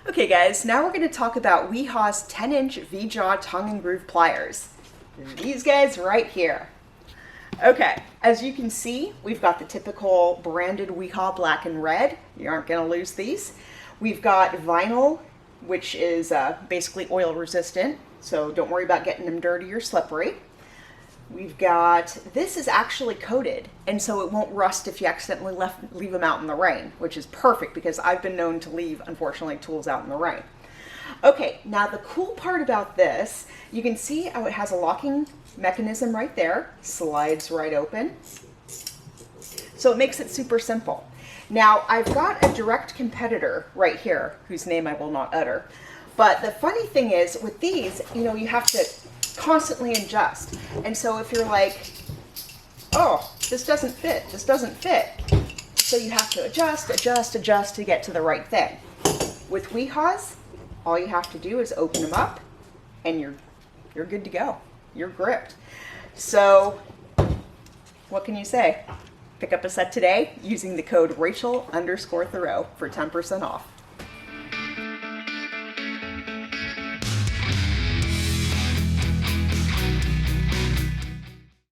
Okay guys, now we're going to talk about Wiha's 10-inch V-Jaw tongue and groove pliers. These guys right here. Okay, as you can see, we've got the typical branded Wiha black and red. You aren't going to lose these. We've got vinyl, which is basically oil resistant, so don't worry about getting them dirty or slippery. We've got, this is actually coated, and so it won't rust if you accidentally leave them out in the rain, which is perfect because I've been known to leave, unfortunately, tools out in the rain. Okay, now the cool part about this, you can see how it has a locking mechanism right there, slides right open. So it makes it super simple. Now, I've got a direct competitor right here, whose name I will not utter. But the funny thing is, with these, you have to constantly adjust. And so if you're like, oh, this doesn't fit, so you have to adjust to get to the right thing. With Wihas, all you have to do is open them up and you're good to go. You're gripped. So what can you say? Pick up a set today using the code Rachel_Thoreau for 10% off.